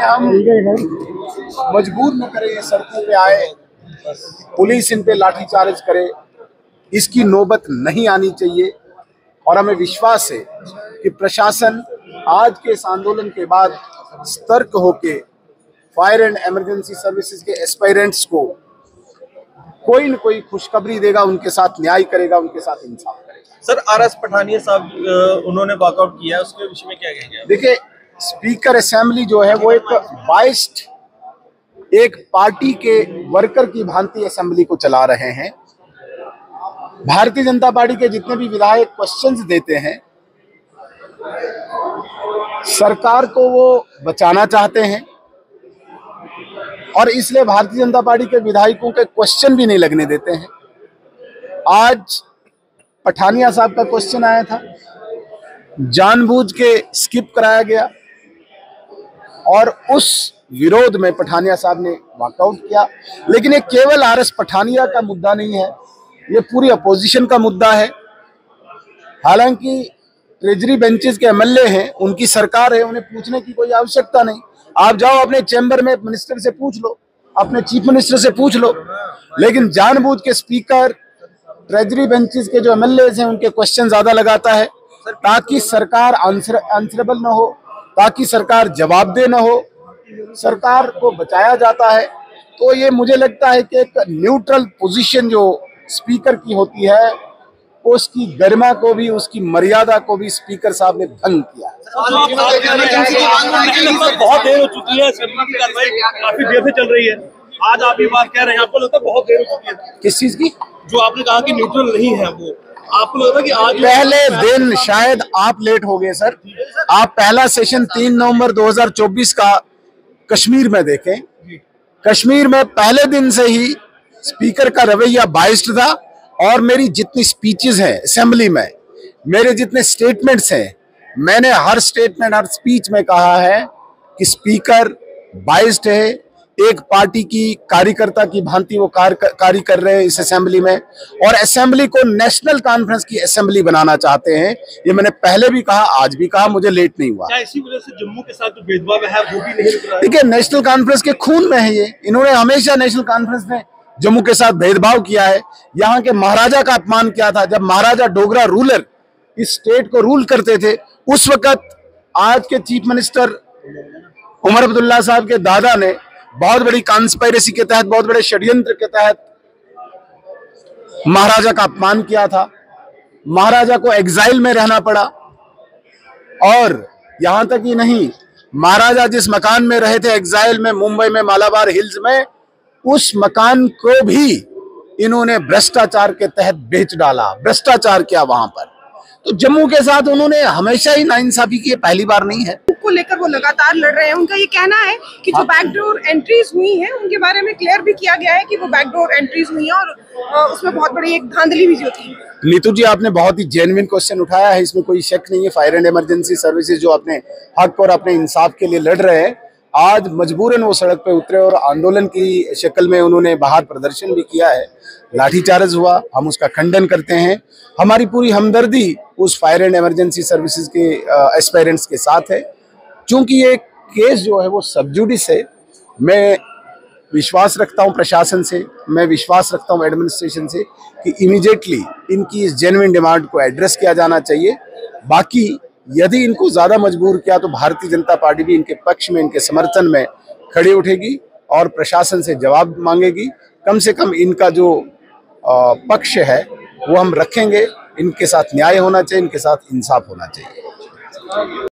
हम मजबूर न करें, ये सड़कों पे आए, पुलिस इन पे लाठीचार्ज करे, इसकी नौबत नहीं आनी चाहिए। और हमें विश्वास है कि प्रशासन आज के इस आंदोलन के बाद सतर्क होके फायर एंड इमरजेंसी सर्विसेज के एस्पायरेंट्स को कोई न कोई खुशखबरी देगा, उनके साथ न्याय करेगा, उनके साथ इंसाफ करेगा। सर, आरएस पठानिया साहब उन्होंने वॉकआउट किया, उसके विषय में क्या कहेंगे? देखिए, स्पीकर असेंबली जो है वो एक बाइस्ड, एक पार्टी के वर्कर की भांति असेंबली को चला रहे हैं। भारतीय जनता पार्टी के जितने भी विधायक क्वेश्चंस देते हैं, सरकार को वो बचाना चाहते हैं और इसलिए भारतीय जनता पार्टी के विधायकों के क्वेश्चन भी नहीं लगने देते हैं। आज पठानिया साहब का क्वेश्चन आया था, जानबूझ के स्किप कराया गया और उस विरोध में पठानिया साहब ने वॉकआउट किया। लेकिन ये केवल आरएस पठानिया का मुद्दा नहीं है, ये पूरी अपोजिशन का मुद्दा है। हालांकि ट्रेजरी बेंचेस के एमएलए हैं, उनकी सरकार है, उन्हें पूछने की कोई आवश्यकता नहीं। आप जाओ अपने चैम्बर में मिनिस्टर से पूछ लो, अपने चीफ मिनिस्टर से पूछ लो। लेकिन जानबूझ के स्पीकर ट्रेजरी बेंचेस के जो एमएलए हैं उनके क्वेश्चन ज्यादा लगाता है ताकि सरकार आंसरेबल न हो, ताकि सरकार जवाबदेह न हो, सरकार को बचाया जाता है। तो ये मुझे लगता है कि एक न्यूट्रल पोजीशन जो स्पीकर की होती है, उसकी गरिमा को भी, उसकी मर्यादा को भी स्पीकर साहब ने भंग किया है। बहुत देर हो चुकी है, काफी देर से चल रही है। आज आप ये बात कह रहे हैं, आपको लगता है बहुत देर हो चुकी है? किस चीज की? जो आपने कहा कि न्यूट्रल नहीं है, वो आपको लगता है कि आज पहले दिन शायद आप लेट हो गए सर। आप पहला सेशन 3 नवंबर 2024 का कश्मीर में देखें। कश्मीर में पहले दिन से ही स्पीकर का रवैया बाइस्ड था और मेरी जितनी स्पीचेस हैं असेंबली में, मेरे जितने स्टेटमेंट्स हैं, मैंने हर स्टेटमेंट, हर स्पीच में कहा है कि स्पीकर बाइस्ड है, एक पार्टी की कार्यकर्ता की भांति वो कार्य कर रहे हैं इस असेंबली में और असेंबली को नेशनल कॉन्फ्रेंस की असेंबली बनाना चाहते हैं। ये मैंने पहले भी कहा, आज भी कहा, मुझे लेट नहीं हुआ। क्या इसी वजह से जम्मू के साथ जो भेदभाव है वो भी नहीं रुक रहा है? देखिए, नेशनल कॉन्फ्रेंस के खून में है ये। इन्होंने हमेशा, नेशनल कॉन्फ्रेंस ने जम्मू के साथ भेदभाव किया है, यहाँ के महाराजा का अपमान किया था। जब महाराजा डोगरा रूलर इस स्टेट को रूल करते थे, उस वक्त आज के चीफ मिनिस्टर उमर अब्दुल्ला साहब के दादा ने बहुत बड़ी कॉन्स्पायरेसी के तहत, बहुत बड़े षड्यंत्र के तहत महाराजा का अपमान किया था। महाराजा को एग्जाइल में रहना पड़ा और यहां तक ही नहीं, महाराजा जिस मकान में रहे थे एग्जाइल में, मुंबई में मालाबार हिल्स में, उस मकान को भी इन्होंने भ्रष्टाचार के तहत बेच डाला, भ्रष्टाचार किया वहां पर। तो जम्मू के साथ उन्होंने हमेशा ही नाइंसाफी की, पहली बार नहीं है। को लेकर वो लगातार लड़ रहे हैं। उनका ये कहना है कि जो बैकडोर एंट्रीज हुई हैं उनके बारे में क्लियर भी किया गया है कि वो बैकडोर एंट्रीज हुई हैं और उसमें बहुत बड़ी एक धांधली भी होती है। नीतू जी, आपने बहुत ही जेन्युइन क्वेश्चन उठाया है, इसमें कोई शक नहीं है। फायर एंड इमरजेंसी सर्विसेज जो अपने हक और अपने इंसाफ के लिए लड़ रहे हैं, आज मजबूरन वो सड़क पे उतरे और आंदोलन की शक्ल में उन्होंने बाहर प्रदर्शन भी किया है। लाठीचार्ज हुआ, हम उसका खंडन करते हैं। हमारी पूरी हमदर्दी उस फायर एंड इमरजेंसी सर्विसेज के एस्पायरेंट्स के साथ है। चूंकि ये केस जो है वो सब जुडिस है, मैं विश्वास रखता हूं प्रशासन से, मैं विश्वास रखता हूं एडमिनिस्ट्रेशन से कि इमीडिएटली इनकी इस जेन्युइन डिमांड को एड्रेस किया जाना चाहिए। बाकी यदि इनको ज्यादा मजबूर किया तो भारतीय जनता पार्टी भी इनके पक्ष में, इनके समर्थन में खड़ी उठेगी और प्रशासन से जवाब मांगेगी। कम से कम इनका जो पक्ष है वो हम रखेंगे। इनके साथ न्याय होना चाहिए, इनके साथ इंसाफ होना चाहिए।